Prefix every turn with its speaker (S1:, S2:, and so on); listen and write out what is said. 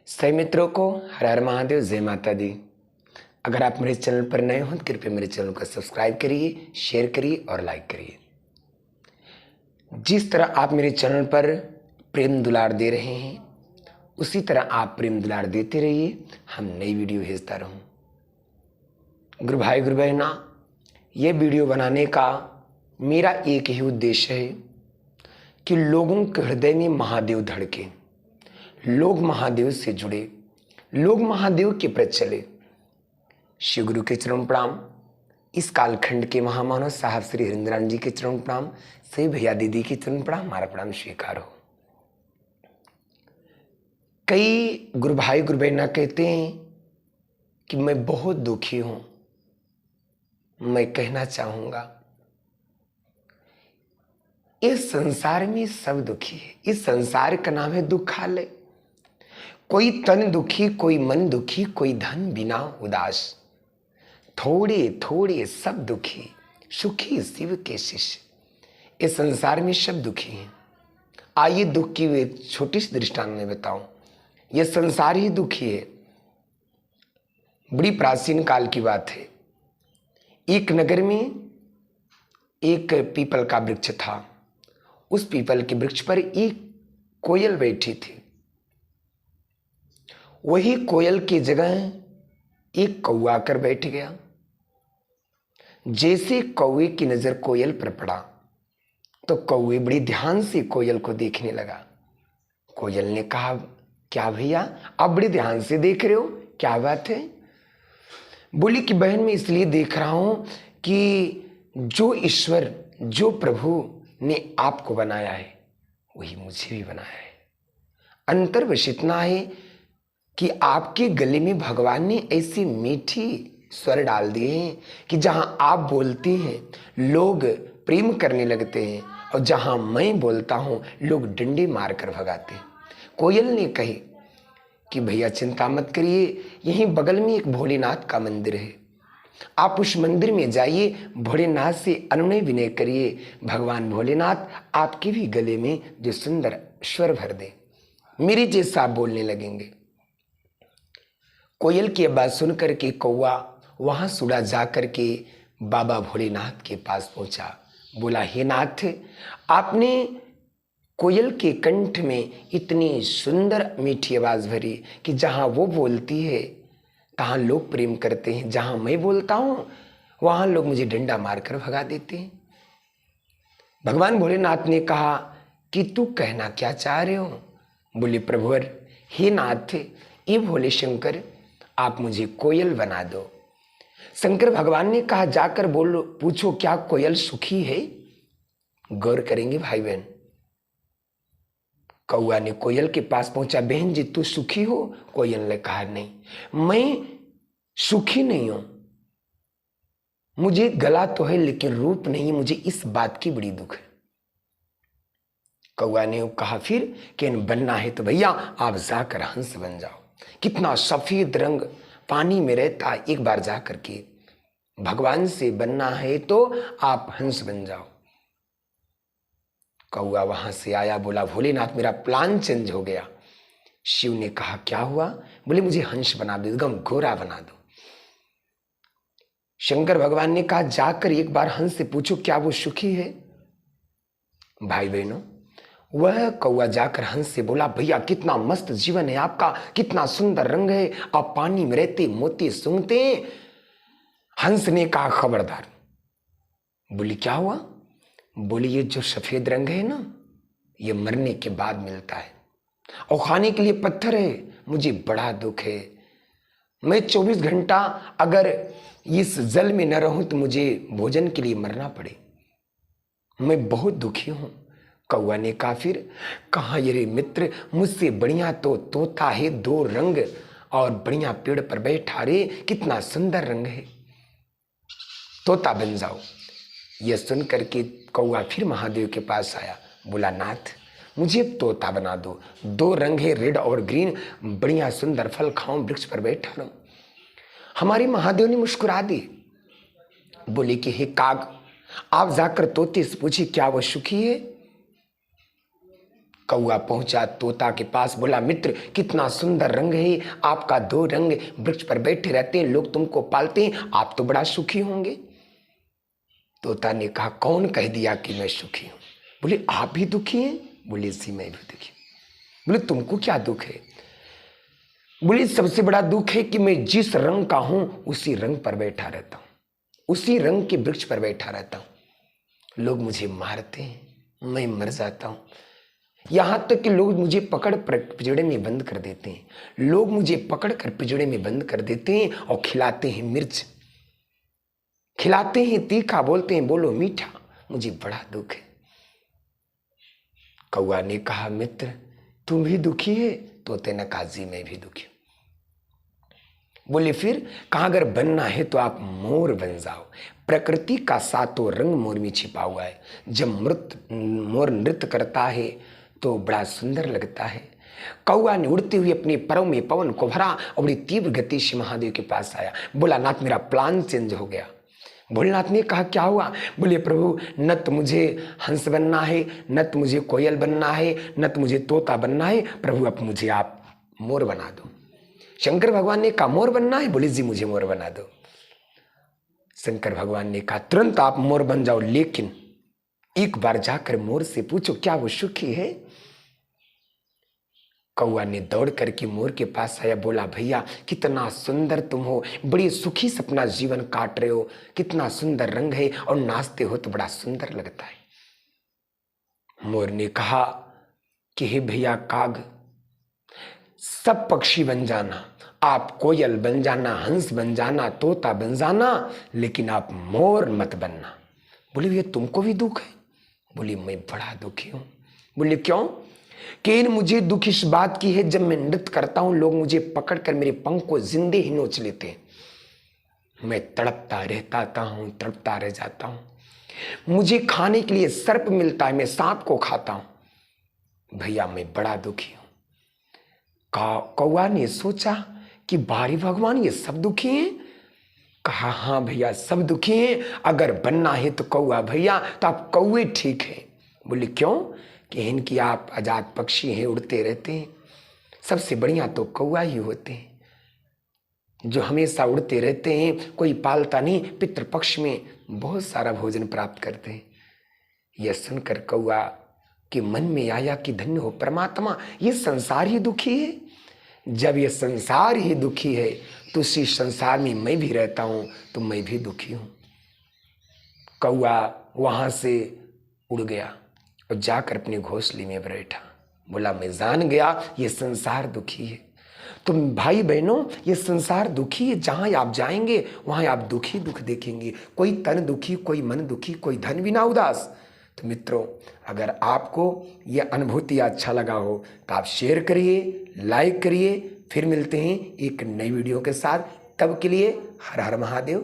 S1: सभी मित्रों को हर हर महादेव, जय माता दी। अगर आप मेरे चैनल पर नए हो तो कृपया मेरे चैनल को सब्सक्राइब करिए, शेयर करिए और लाइक करिए। जिस तरह आप मेरे चैनल पर प्रेम दुलार दे रहे हैं, उसी तरह आप प्रेम दुलार देते रहिए। हम नई वीडियो भेजता रहूं। गुरु भाई गुरु बहना, ये वीडियो बनाने का मेरा एक ही उद्देश्य है कि लोगों के हृदय में महादेव धड़के, लोग महादेव से जुड़े, लोग महादेव के प्रति चले। शिव गुरु के चरण प्रणाम। इस कालखंड के महामानव साहब श्री हरिंद्रान जी के चरण प्रणाम। सही भैया दीदी के चरण प्रणाम, हमारा प्रणाम स्वीकार हो। कई गुरु भाई गुरु बहना कहते हैं कि मैं बहुत दुखी हूं। मैं कहना चाहूंगा, इस संसार में सब दुखी है। इस संसार का नाम है दुखालय। कोई तन दुखी, कोई मन दुखी, कोई धन बिना उदास, थोड़े थोड़े सब दुखी, सुखी शिव के शिष्य। इस संसार में सब दुखी हैं। आइए दुख की वे छोटी सी दृष्टांत में बताऊं। यह संसार ही दुखी है। बड़ी प्राचीन काल की बात है। एक नगर में एक पीपल का वृक्ष था। उस पीपल के वृक्ष पर एक कोयल बैठी थी। वही कोयल की जगह एक कौवा आकर बैठ गया। जैसे कौवे की नजर कोयल पर पड़ा तो कौवे बड़ी ध्यान से कोयल को देखने लगा। कोयल ने कहा, क्या भैया आप बड़े ध्यान से देख रहे हो, क्या बात है? बोली कि बहन, मैं इसलिए देख रहा हूं कि जो ईश्वर, जो प्रभु ने आपको बनाया है वही मुझे भी बनाया है। अंतर बस इतना है कि आपके गले में भगवान ने ऐसी मीठी स्वर डाल दिए हैं कि जहां आप बोलती हैं लोग प्रेम करने लगते हैं, और जहां मैं बोलता हूं लोग डंडे मारकर भगाते हैं। कोयल ने कही कि भैया चिंता मत करिए, यहीं बगल में एक भोलेनाथ का मंदिर है, आप उस मंदिर में जाइए, भोलेनाथ से अनुनय विनय करिए, भगवान भोलेनाथ आपके भी गले में जो सुंदर स्वर भर दे, मेरे जैसा आप बोलने लगेंगे। कोयल की बात सुनकर के कौवा वहां सुड़ा जा करके बाबा भोलेनाथ के पास पहुंचा। बोला, हे नाथ, आपने कोयल के कंठ में इतनी सुंदर मीठी आवाज भरी कि जहां वो बोलती है तहां लोग प्रेम करते हैं, जहां मैं बोलता हूं वहां लोग मुझे डंडा मारकर भगा देते हैं। भगवान भोलेनाथ ने कहा कि तू कहना क्या चाह रहे हो? बोले, प्रभुवर, हे नाथ, ये भोले शंकर, आप मुझे कोयल बना दो। शंकर भगवान ने कहा, जाकर बोलो, पूछो क्या कोयल सुखी है? गौर करेंगे भाई बहन। कौआ ने कोयल के पास पहुंचा, बहन जी तू सुखी हो? कोयल ने कहा, नहीं, मैं सुखी नहीं हूं। मुझे गला तो है लेकिन रूप नहीं, मुझे इस बात की बड़ी दुख है। कौआ ने कहा फिर कि बनना है तो भैया आप जाकर हंस बन जाओ। कितना सफेद रंग पानी में रहता, एक बार जाकर के भगवान से बनना है तो आप हंस बन जाओ। कौआ वहां से आया, बोला, भोलेनाथ मेरा प्लान चेंज हो गया। शिव ने कहा, क्या हुआ? बोले, मुझे हंस बना दो, एकदम घोड़ा बना दो। शंकर भगवान ने कहा, जाकर एक बार हंस से पूछो क्या वो सुखी है? भाई बहनों, वह कौआ जाकर हंस से बोला, भैया कितना मस्त जीवन है आपका, कितना सुंदर रंग है, आप पानी में रहते मोती सूंघते। हंस ने कहा, खबरदार। बोली, क्या हुआ? बोली, ये जो सफेद रंग है ना, ये मरने के बाद मिलता है और खाने के लिए पत्थर है। मुझे बड़ा दुख है, मैं 24 घंटा अगर इस जल में न रहूं तो मुझे भोजन के लिए मरना पड़े। मैं बहुत दुखी हूं। कौआ ने कहा, फिर कहा, ये रे मित्र, मुझसे बढ़िया तो तोता है, 2 रंग और बढ़िया पेड़ पर बैठा रे, कितना सुंदर रंग है, तोता बन जाओ। यह सुन करके कौआ फिर महादेव के पास आया। बोला, नाथ मुझे तोता बना दो, 2 रंग है, रेड और ग्रीन, बढ़िया सुंदर फल खाऊं, वृक्ष पर बैठा रहूं। हमारे महादेव ने मुस्कुरा दी। बोले कि हे काग, आप जाकर तोते से पूछिए क्या वह सुखी है? कौआ पहुंचा तोता के पास, बोला मित्र कितना सुंदर रंग है आपका, 2 रंग, वृक्ष पर बैठे रहते हैं, लोग तुमको पालते हैं, आप तो बड़ा सुखी होंगे। तोता ने कहा कौन कह दिया कि मैं सुखी हूं? बोले आप भी दुखी हैं? बोले जी मैं भी दुखी हूं। बोले तुमको क्या दुख है? बोले सबसे बड़ा दुख है कि मैं जिस रंग का हूं उसी रंग पर बैठा रहता हूं, उसी रंग के वृक्ष पर बैठा रहता हूं। लोग मुझे मारते हैं, मैं मर जाता हूं, यहां तक कि लोग मुझे पकड़ पिंजड़े में बंद कर देते हैं। लोग मुझे पकड़ कर पिंजड़े में बंद कर देते हैं और खिलाते हैं मिर्च, खिलाते हैं तीखा, बोलते हैं बोलो मीठा, मुझे बड़ा दुख है। कौआ ने कहा मित्र तुम भी दुखी है? तोते ने कहा जी मैं भी दुखी हूं। बोले फिर कहा अगर बनना है तो आप मोर बन जाओ, प्रकृति का 7 रंग मोर में छिपा हुआ है। जब मोर नृत्य करता है तो बड़ा सुंदर लगता है। कौआ ने उड़ते हुए अपने परों में पवन को भरा और बड़ी तीव्र गति से महादेव के पास आया। बोला नाथ मेरा प्लान चेंज हो गया। भोलेनाथ ने कहा क्या हुआ? बोले प्रभु न तो मुझे हंस बनना है, न तो मुझे कोयल बनना है, न तो मुझे तोता बनना है, प्रभु अब मुझे आप मोर बना दो। शंकर भगवान ने कहा मोर बनना है? बोले जी मुझे मोर बना दो। शंकर भगवान ने कहा तुरंत आप मोर बन जाओ, लेकिन एक बार जाकर मोर से पूछो क्या वो सुखी है? कौआ ने दौड़ करके मोर के पास आया, बोला भैया कितना सुंदर तुम हो, बड़ी सुखी से अपना जीवन काट रहे हो, कितना सुंदर रंग है और नाचते हो तो बड़ा सुंदर लगता है। मोर ने कहा कि हे भैया काग, सब पक्षी बन जाना, आप कोयल बन जाना, हंस बन जाना, तोता बन जाना, लेकिन आप मोर मत बनना। बोले भैया तुमको भी दुख है? बोली मैं बड़ा दुखी हूं। बोले क्यों? कि मुझे दुख इस बात की है जब मैं नृत्य करता हूं लोग मुझे पकड़कर मेरे पंख को जिंदे ही नोच लेते हैं, मैं तड़पता रहता हूं, तड़पता रह जाता हूं। मुझे खाने के लिए सर्प मिलता है, मैं सांप को खाता हूं। भैया मैं बड़ा दुखी हूं। कौआ ने सोचा कि बारी भगवान ये सब दुखी हैं? कहा हाँ भैया सब दुखी हैं, अगर बनना है तो कौआ भैया तो आप कौए ठीक है। बोले क्यों? कि इनकी आप आजाद पक्षी हैं, उड़ते रहते हैं, सबसे बढ़िया तो कौआ ही होते हैं जो हमेशा उड़ते रहते हैं, कोई पालता नहीं, पितृपक्ष में बहुत सारा भोजन प्राप्त करते हैं। यह सुनकर कौआ के मन में आया कि धन्य हो परमात्मा, ये संसार ही दुखी है। जब ये संसार ही दुखी है तो उसी संसार में मैं भी रहता हूं तो मैं भी दुखी हूं। कौआ वहां से उड़ गया और जाकर अपने घोंसले में बैठा। बोला मैं जान गया ये संसार दुखी है। तो भाई बहनों ये संसार दुखी है, जहां आप जाएंगे वहां आप दुखी दुख देखेंगे, कोई तन दुखी, कोई मन दुखी, कोई धन बिना उदास। तो मित्रों अगर आपको यह अनुभूति अच्छा लगा हो तो आप शेयर करिए, लाइक करिए। फिर मिलते हैं एक नई वीडियो के साथ, तब के लिए हर हर महादेव।